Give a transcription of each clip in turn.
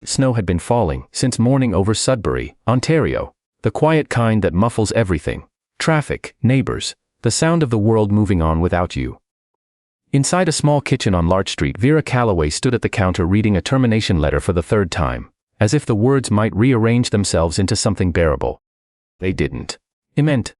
Snow had been falling since morning over Sudbury, Ontario. The quiet kind that muffles everything. Traffic, neighbors, the sound of the world moving on without you. Inside a small kitchen on Larch Street, Vera Calloway stood at the counter reading a termination letter for the third time, as if the words might rearrange themselves into something bearable. They didn't. It meant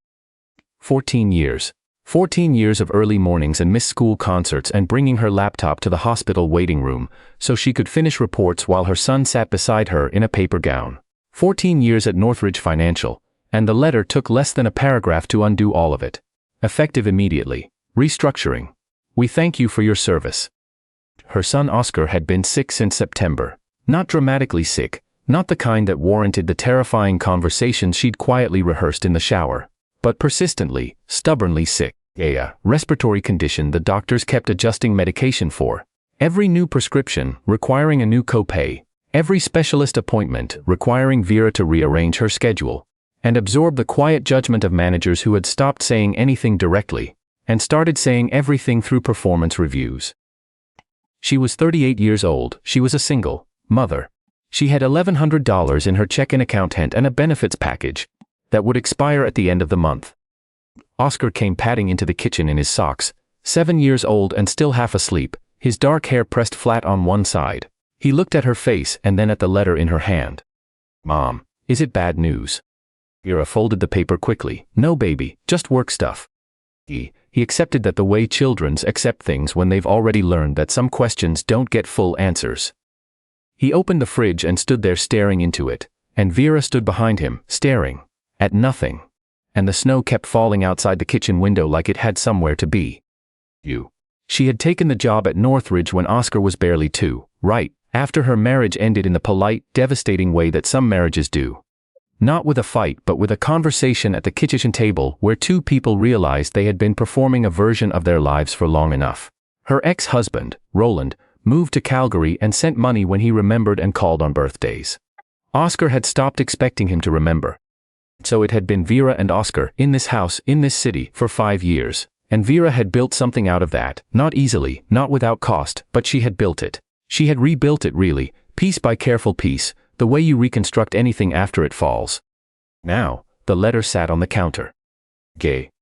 14 years. 14 years of early mornings and missed school concerts and bringing her laptop to the hospital waiting room so she could finish reports while her son sat beside her in a paper gown. 14 years at Northridge Financial, and the letter took less than a paragraph to undo all of it. Effective immediately. Restructuring. We thank you for your service. Her son Oscar had been sick since September. Not dramatically sick, not the kind that warranted the terrifying conversations she'd quietly rehearsed in the shower, but persistently, stubbornly sick. A respiratory condition the doctors kept adjusting medication for. Every new prescription requiring a new copay. Every specialist appointment requiring Vera to rearrange her schedule and absorb the quiet judgment of managers who had stopped saying anything directly and started saying everything through performance reviews. She was 38 years old. She was a single mother. She had $1,100 in her checking account and a benefits package that would expire at the end of the month. Oscar came padding into the kitchen in his socks, 7 years old and still half asleep, his dark hair pressed flat on one side. He looked at her face and then at the letter in her hand. Mom, is it bad news? Vera folded the paper quickly. No, baby, just work stuff. He accepted that the way children accept things when they've already learned that some questions don't get full answers. He opened the fridge and stood there staring into it, and Vera stood behind him, staring at nothing. And the snow kept falling outside the kitchen window like it had somewhere to be. She had taken the job at Northridge when Oscar was barely 2, right after her marriage ended in the polite, devastating way that some marriages do. Not with a fight but with a conversation at the kitchen table where two people realized they had been performing a version of their lives for long enough. Her ex-husband, Roland, moved to Calgary and sent money when he remembered and called on birthdays. Oscar had stopped expecting him to remember. So it had been Vera and Oscar in this house, in this city, for 5 years. And Vera had built something out of that, not easily, not without cost, but she had built it. She had rebuilt it really, piece by careful piece, the way you reconstruct anything after it falls. Now, the letter sat on the counter.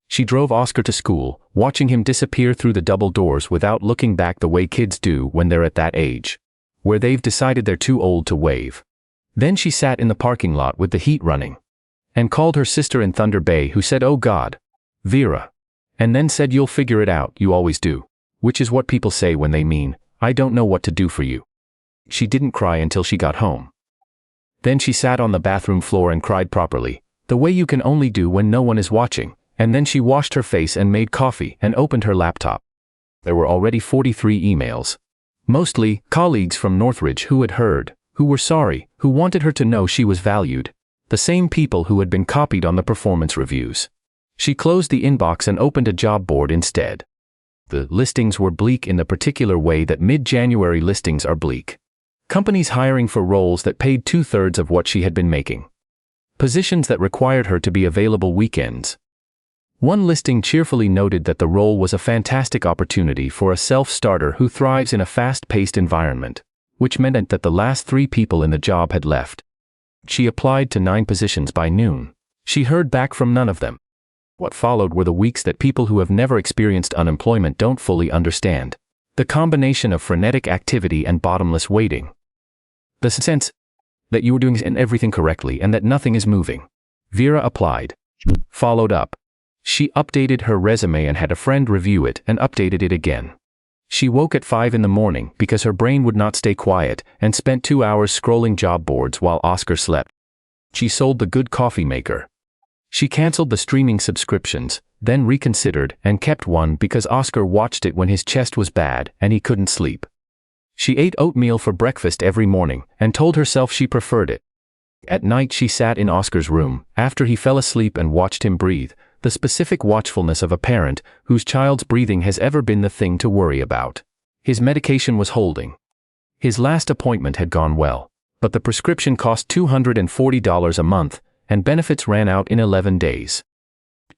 She drove Oscar to school, watching him disappear through the double doors without looking back the way kids do when they're at that age, where they've decided they're too old to wave. Then she sat in the parking lot with the heat running, and called her sister in Thunder Bay who said, "Oh God, Vera," and then said, "You'll figure it out, you always do," which is what people say when they mean, "I don't know what to do for you." She didn't cry until she got home. Then she sat on the bathroom floor and cried properly, the way you can only do when no one is watching, and then she washed her face and made coffee and opened her laptop. There were already 43 emails. Mostly colleagues from Northridge who had heard, who were sorry, who wanted her to know she was valued. The same people who had been copied on the performance reviews. She closed the inbox and opened a job board instead. The listings were bleak in the particular way that mid-January listings are bleak. Companies hiring for roles that paid 2/3 of what she had been making. Positions that required her to be available weekends. One listing cheerfully noted that the role was a fantastic opportunity for a self-starter who thrives in a fast-paced environment, which meant that the last 3 people in the job had left. She applied to 9 positions by noon. She heard back from none of them. What followed were the weeks that people who have never experienced unemployment don't fully understand. The combination of frenetic activity and bottomless waiting. The sense that you are doing everything correctly and that nothing is moving. Vera applied. Followed up. She updated her resume and had a friend review it and updated it again. She woke at 5 in the morning because her brain would not stay quiet and spent 2 hours scrolling job boards while Oscar slept. She sold the good coffee maker. She canceled the streaming subscriptions, then reconsidered and kept one because Oscar watched it when his chest was bad and he couldn't sleep. She ate oatmeal for breakfast every morning and told herself she preferred it. At night she sat in Oscar's room after he fell asleep and watched him breathe, the specific watchfulness of a parent whose child's breathing has ever been the thing to worry about. His medication was holding. His last appointment had gone well, but the prescription cost $240 a month, and benefits ran out in 11 days.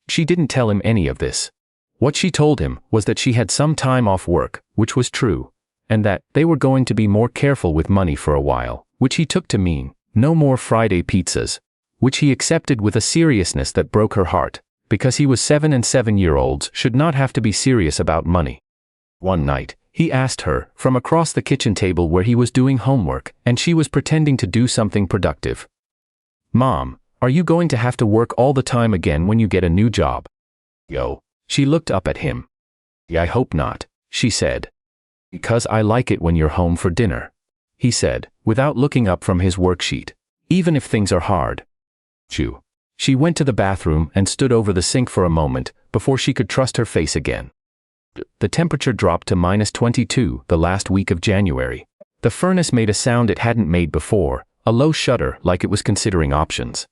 She didn't tell him any of this. What she told him was that she had some time off work, which was true, and that they were going to be more careful with money for a while, which he took to mean, no more Friday pizzas, which he accepted with a seriousness that broke her heart, because he was 7 and 7-year-olds should not have to be serious about money. One night, he asked her, from across the kitchen table where he was doing homework, and she was pretending to do something productive. "Mom, are you going to have to work all the time again when you get a new job?" "Yo." She looked up at him. "I hope not," she said. "Because I like it when you're home for dinner," he said, without looking up from his worksheet. "Even if things are hard." Chew. She went to the bathroom and stood over the sink for a moment before she could trust her face again. The temperature dropped to -22 the last week of January. The furnace made a sound it hadn't made before, a low shudder like it was considering options.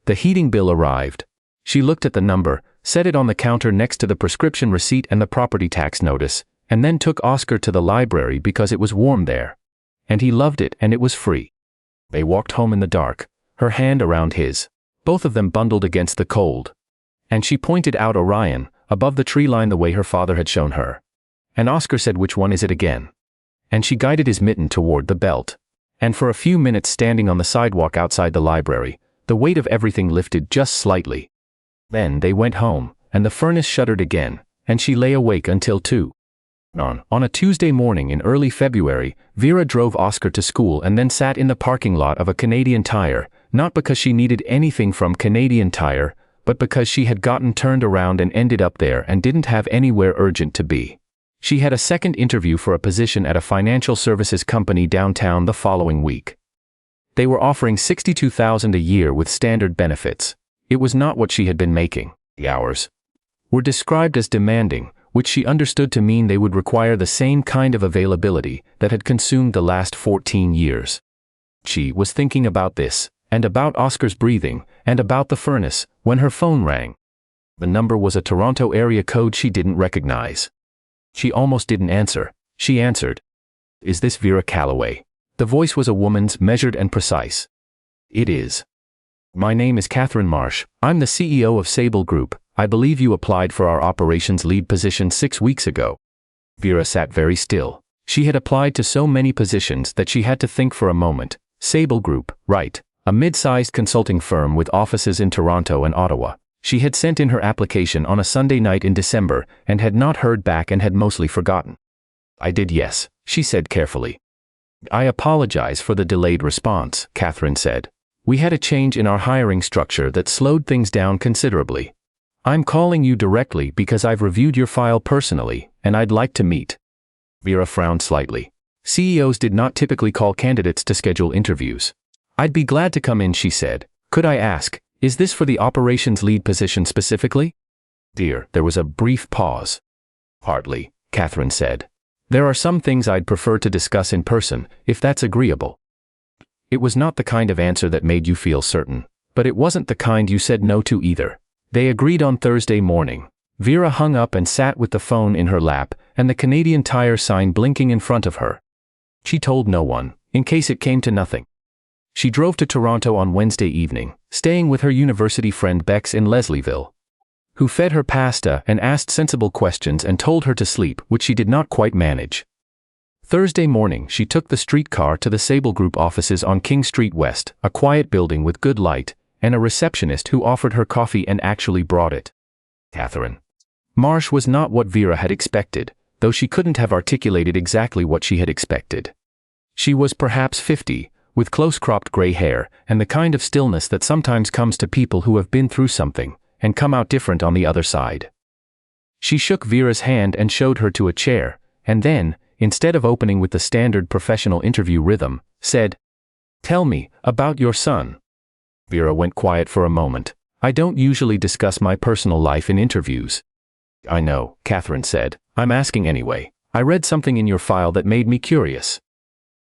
The heating bill arrived. She looked at the number, set it on the counter next to the prescription receipt and the property tax notice, and then took Oscar to the library because it was warm there. And he loved it and it was free. They walked home in the dark, her hand around his, both of them bundled against the cold. And she pointed out Orion, above the tree line the way her father had shown her. And Oscar said, "Which one is it again?" And she guided his mitten toward the belt. And for a few minutes standing on the sidewalk outside the library, the weight of everything lifted just slightly. Then they went home, and the furnace shuddered again, and she lay awake until 2. On a Tuesday morning in early February, Vera drove Oscar to school and then sat in the parking lot of a Canadian Tire, not because she needed anything from Canadian Tire, but because she had gotten turned around and ended up there and didn't have anywhere urgent to be. She had a second interview for a position at a financial services company downtown the following week. They were offering $62,000 a year with standard benefits. It was not what she had been making. The hours were described as demanding, which she understood to mean they would require the same kind of availability that had consumed the last 14 years. She was thinking about this, and about Oscar's breathing, and about the furnace, when her phone rang. The number was a Toronto area code she didn't recognize. She almost didn't answer. She answered. "Is this Vera Calloway?" The voice was a woman's, measured and precise. "It is. My name is Catherine Marsh. I'm the CEO of Sable Group. I believe you applied for our operations lead position 6 weeks ago." Vera sat very still. She had applied to so many positions that she had to think for a moment. Sable Group, right. A mid-sized consulting firm with offices in Toronto and Ottawa. She had sent in her application on a Sunday night in December and had not heard back and had mostly forgotten. "I did, yes," she said carefully. "I apologize for the delayed response," Catherine said. "We had a change in our hiring structure that slowed things down considerably. I'm calling you directly because I've reviewed your file personally, and I'd like to meet." Vera frowned slightly. CEOs did not typically call candidates to schedule interviews. "I'd be glad to come in," she said. "Could I ask, is this for the operations lead position specifically?" Dear, there was a brief pause. "Hardly," Catherine said. "There are some things I'd prefer to discuss in person, if that's agreeable." It was not the kind of answer that made you feel certain, but it wasn't the kind you said no to either. They agreed on Thursday morning. Vera hung up and sat with the phone in her lap and the Canadian Tire sign blinking in front of her. She told no one, in case it came to nothing. She drove to Toronto on Wednesday evening, staying with her university friend Bex in Leslieville, who fed her pasta and asked sensible questions and told her to sleep, which she did not quite manage. Thursday morning she took the streetcar to the Sable Group offices on King Street West, a quiet building with good light, and a receptionist who offered her coffee and actually brought it. Catherine Marsh was not what Vera had expected, though she couldn't have articulated exactly what she had expected. She was perhaps 50, with close-cropped gray hair, and the kind of stillness that sometimes comes to people who have been through something, and come out different on the other side. She shook Vera's hand and showed her to a chair, and then, instead of opening with the standard professional interview rhythm, said, "Tell me about your son." Vera went quiet for a moment. "I don't usually discuss my personal life in interviews." "I know," Catherine said. "I'm asking anyway. I read something in your file that made me curious."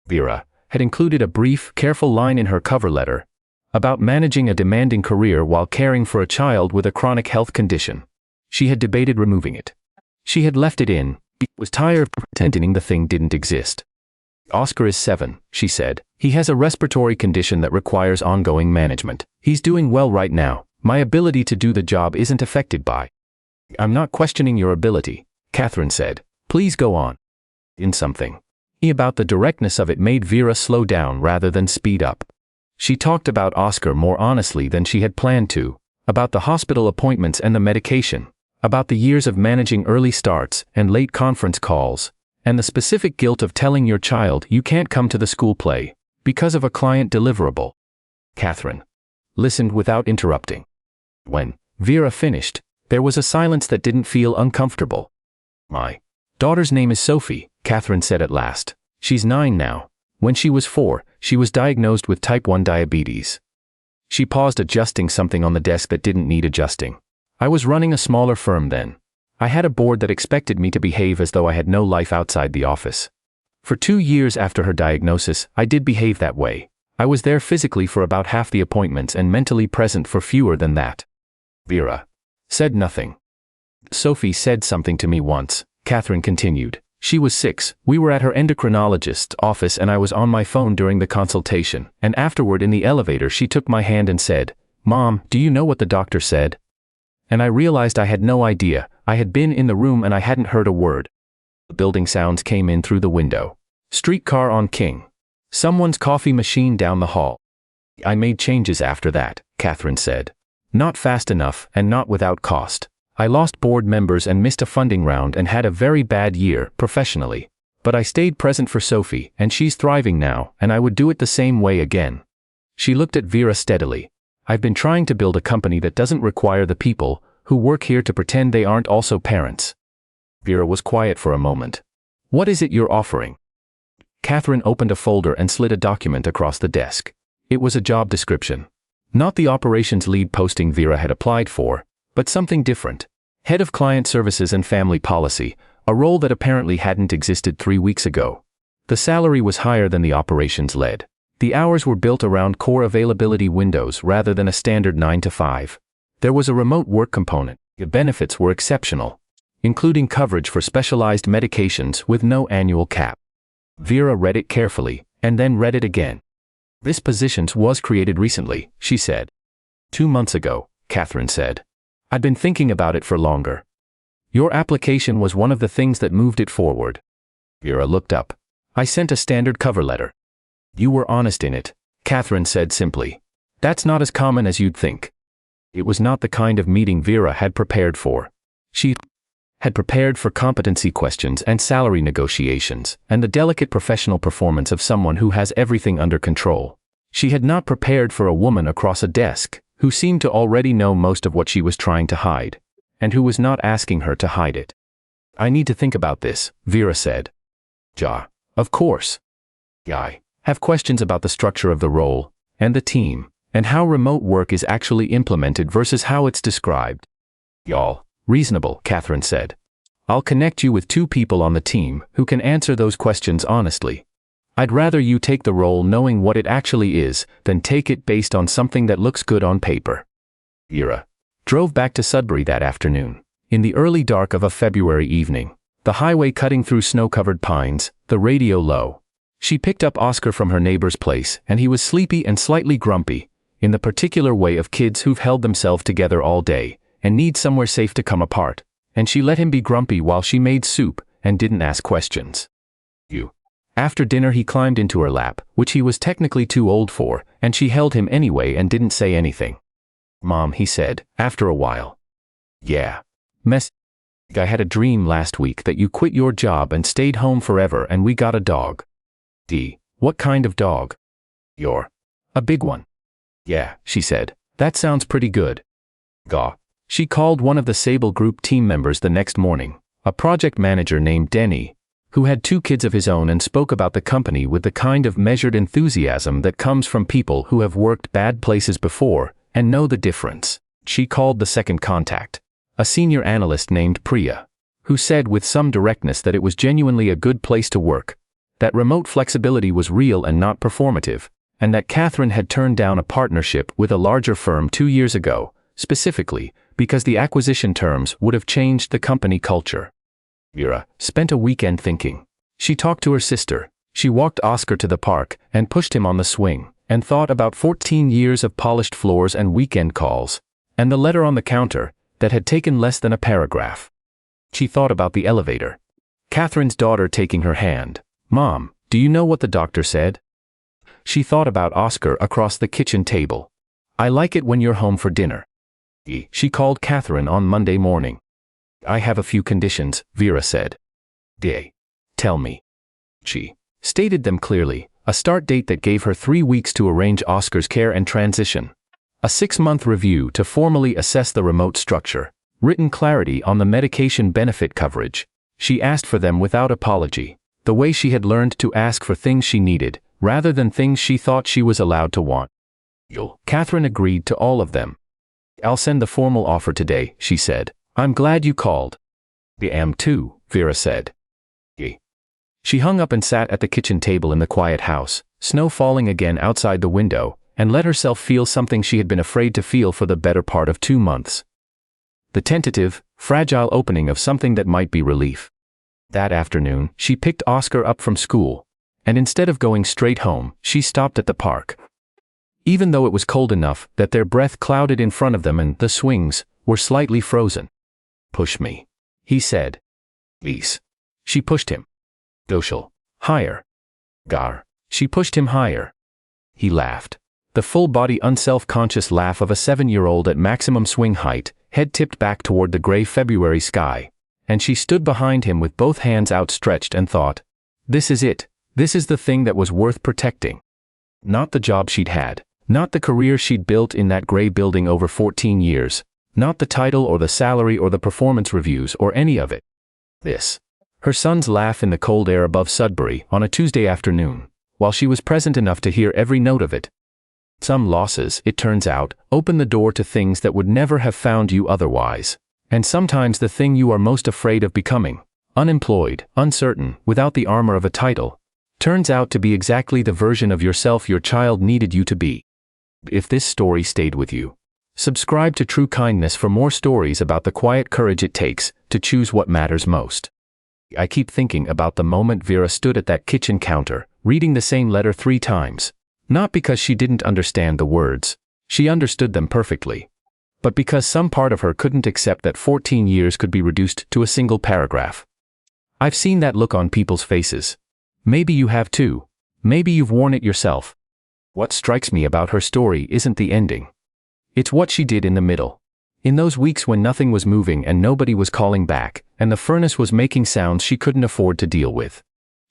Vera had included a brief, careful line in her cover letter about managing a demanding career while caring for a child with a chronic health condition. She had debated removing it. She had left it in. She was tired of pretending the thing didn't exist. "Oscar is 7, she said. "He has a respiratory condition that requires ongoing management. He's doing well right now. My ability to do the job isn't affected by." "I'm not questioning your ability," Catherine said. "Please go on." "In something. About the directness of it made Vera slow down rather than speed up. She talked about Oscar more honestly than she had planned to, about the hospital appointments and the medication, about the years of managing early starts and late conference calls, and the specific guilt of telling your child you can't come to the school play because of a client deliverable. Catherine listened without interrupting. When Vera finished, there was a silence that didn't feel uncomfortable. My daughter's name is Sophie, Catherine said at last. She's 9 now. When she was 4, she was diagnosed with type 1 diabetes. She paused, adjusting something on the desk that didn't need adjusting. I was running a smaller firm then. I had a board that expected me to behave as though I had no life outside the office. For 2 years after her diagnosis, I did behave that way. I was there physically for about half the appointments and mentally present for fewer than that. Vera said nothing. Sophie said something to me once, Catherine continued. She was 6, we were at her endocrinologist's office and I was on my phone during the consultation, and afterward in the elevator she took my hand and said, "Mom, do you know what the doctor said?" And I realized I had no idea. I had been in the room and I hadn't heard a word. Building sounds came in through the window. Streetcar on King. Someone's coffee machine down the hall. I made changes after that, Catherine said. Not fast enough and not without cost. I lost board members and missed a funding round and had a very bad year professionally. But I stayed present for Sophie and she's thriving now, and I would do it the same way again. She looked at Vera steadily. I've been trying to build a company that doesn't require the people who work here to pretend they aren't also parents. Vera was quiet for a moment. What is it you're offering? Catherine opened a folder and slid a document across the desk. It was a job description. Not the operations lead posting Vera had applied for, but something different. Head of Client Services and Family Policy, a role that apparently hadn't existed 3 weeks ago. The salary was higher than the operations lead. The hours were built around core availability windows rather than a standard 9 to 5. There was a remote work component. The benefits were exceptional, including coverage for specialized medications with no annual cap. Vera read it carefully, and then read it again. This position was created recently, she said. 2 months ago, Catherine said. I'd been thinking about it for longer. Your application was one of the things that moved it forward. Vera looked up. I sent a standard cover letter. You were honest in it, Catherine said simply. That's not as common as you'd think. It was not the kind of meeting Vera had prepared for. She had prepared for competency questions and salary negotiations, and the delicate professional performance of someone who has everything under control. She had not prepared for a woman across a desk, who seemed to already know most of what she was trying to hide, and who was not asking her to hide it. I need to think about this, Vera said. Ja, of course. I have questions about the structure of the role, and the team, and how remote work is actually implemented versus how it's described. Y'all. Reasonable, Catherine said. I'll connect you with 2 people on the team who can answer those questions honestly. I'd rather you take the role knowing what it actually is than take it based on something that looks good on paper. Vera drove back to Sudbury that afternoon, in the early dark of a February evening, the highway cutting through snow-covered pines, the radio low. She picked up Oscar from her neighbor's place and he was sleepy and slightly grumpy, in the particular way of kids who've held themselves together all day and need somewhere safe to come apart, and she let him be grumpy while she made soup and didn't ask questions. After dinner he climbed into her lap, which he was technically too old for, and she held him anyway and didn't say anything. Mom, he said, after a while. Yeah. I had a dream last week that you quit your job and stayed home forever and we got a dog. What kind of dog? A big one. Yeah, she said. That sounds pretty good. She called one of the Sable Group team members the next morning, a project manager named Denny, who had 2 kids of his own, and spoke about the company with the kind of measured enthusiasm that comes from people who have worked bad places before and know the difference. She called the second contact, a senior analyst named Priya, who said with some directness that it was genuinely a good place to work, that remote flexibility was real and not performative, and that Catherine had turned down a partnership with a larger firm 2 years ago, specifically because the acquisition terms would have changed the company culture. Vera spent a weekend thinking. She talked to her sister, she walked Oscar to the park and pushed him on the swing, and thought about 14 years of polished floors and weekend calls, and the letter on the counter that had taken less than a paragraph. She thought about the elevator. Catherine's daughter taking her hand, Mom, do you know what the doctor said? She thought about Oscar across the kitchen table. I like it when you're home for dinner. She called Catherine on Monday morning. I have a few conditions, Vera said. Tell me. She stated them clearly, a start date that gave her 3 weeks to arrange Oscar's care and transition, a 6-month review to formally assess the remote structure, written clarity on the medication benefit coverage. She asked for them without apology, the way she had learned to ask for things she needed, rather than things she thought she was allowed to want. Catherine agreed to all of them. I'll send the formal offer today, she said. I'm glad you called. I am too, Vera said. She hung up and sat at the kitchen table in the quiet house, snow falling again outside the window, and let herself feel something she had been afraid to feel for the better part of 2 months. The tentative, fragile opening of something that might be relief. That afternoon, she picked Oscar up from school, and instead of going straight home, she stopped at the park. Even though it was cold enough that their breath clouded in front of them and the swings were slightly frozen. Push me, he said. Please. She pushed him. Doshal. Higher. Gar. She pushed him higher. He laughed. The full-body unself-conscious laugh of a 7-year-old at maximum swing height, head tipped back toward the gray February sky. And she stood behind him with both hands outstretched and thought, this is it. This is the thing that was worth protecting. Not the job she'd had. Not the career she'd built in that gray building over 14 years. Not the title or the salary or the performance reviews or any of it. This. Her son's laugh in the cold air above Sudbury on a Tuesday afternoon, while she was present enough to hear every note of it. Some losses, it turns out, open the door to things that would never have found you otherwise. And sometimes the thing you are most afraid of becoming, unemployed, uncertain, without the armor of a title, turns out to be exactly the version of yourself your child needed you to be. If this story stayed with you, subscribe to True Kindness for more stories about the quiet courage it takes to choose what matters most. I keep thinking about the moment Vera stood at that kitchen counter, reading the same letter 3 times. Not because she didn't understand the words. She understood them perfectly. But because some part of her couldn't accept that 14 years could be reduced to a single paragraph. I've seen that look on people's faces. Maybe you have too. Maybe you've worn it yourself. What strikes me about her story isn't the ending. It's what she did in the middle. In those weeks when nothing was moving and nobody was calling back, and the furnace was making sounds she couldn't afford to deal with.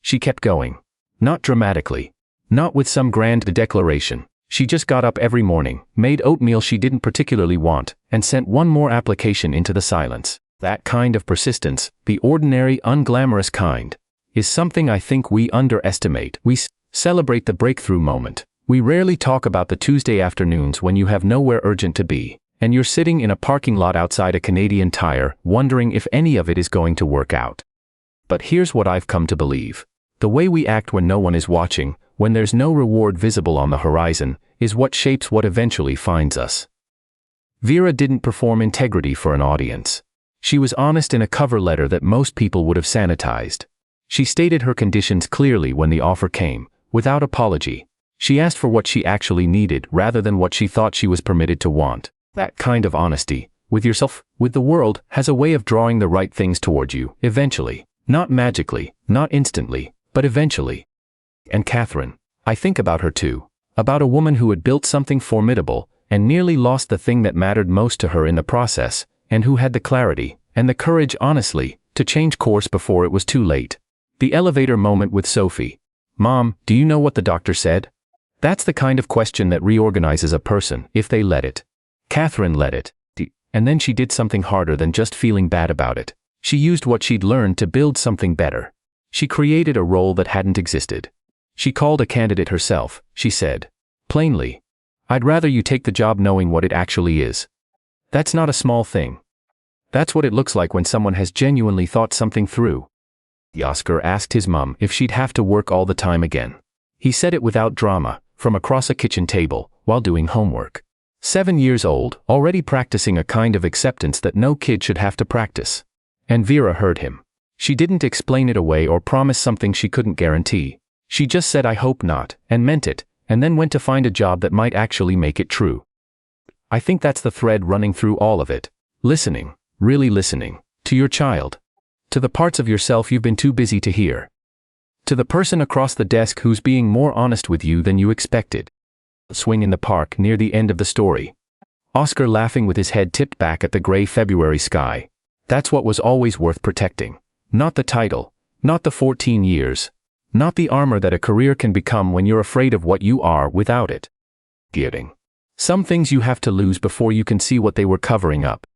She kept going. Not dramatically. Not with some grand declaration. She just got up every morning, made oatmeal she didn't particularly want, and sent one more application into the silence. That kind of persistence, the ordinary, unglamorous kind, is something I think we underestimate. We celebrate the breakthrough moment. We rarely talk about the Tuesday afternoons when you have nowhere urgent to be, and you're sitting in a parking lot outside a Canadian Tire, wondering if any of it is going to work out. But here's what I've come to believe. The way we act when no one is watching, when there's no reward visible on the horizon, is what shapes what eventually finds us. Vera didn't perform integrity for an audience. She was honest in a cover letter that most people would have sanitized. She stated her conditions clearly when the offer came, without apology. She asked for what she actually needed rather than what she thought she was permitted to want. That kind of honesty, with yourself, with the world, has a way of drawing the right things toward you, eventually. Not magically, not instantly, but eventually. And Catherine, I think about her too. About a woman who had built something formidable, and nearly lost the thing that mattered most to her in the process, and who had the clarity, and the courage honestly, to change course before it was too late. The elevator moment with Sophie. Mom, do you know what the doctor said? That's the kind of question that reorganizes a person, if they let it. Catherine let it. And then she did something harder than just feeling bad about it. She used what she'd learned to build something better. She created a role that hadn't existed. She called a candidate herself, she said. Plainly. I'd rather you take the job knowing what it actually is. That's not a small thing. That's what it looks like when someone has genuinely thought something through. Oscar asked his mom if she'd have to work all the time again. He said it without drama, from across a kitchen table, while doing homework. 7 years old, already practicing a kind of acceptance that no kid should have to practice. And Vera heard him. She didn't explain it away or promise something she couldn't guarantee. She just said I hope not, and meant it, and then went to find a job that might actually make it true. I think that's the thread running through all of it. Listening, really listening, to your child. To the parts of yourself you've been too busy to hear. To the person across the desk who's being more honest with you than you expected. Swing in the park near the end of the story. Oscar laughing with his head tipped back at the gray February sky. That's what was always worth protecting. Not the title. Not the 14 years. Not the armor that a career can become when you're afraid of what you are without it. Giving. Some things you have to lose before you can see what they were covering up.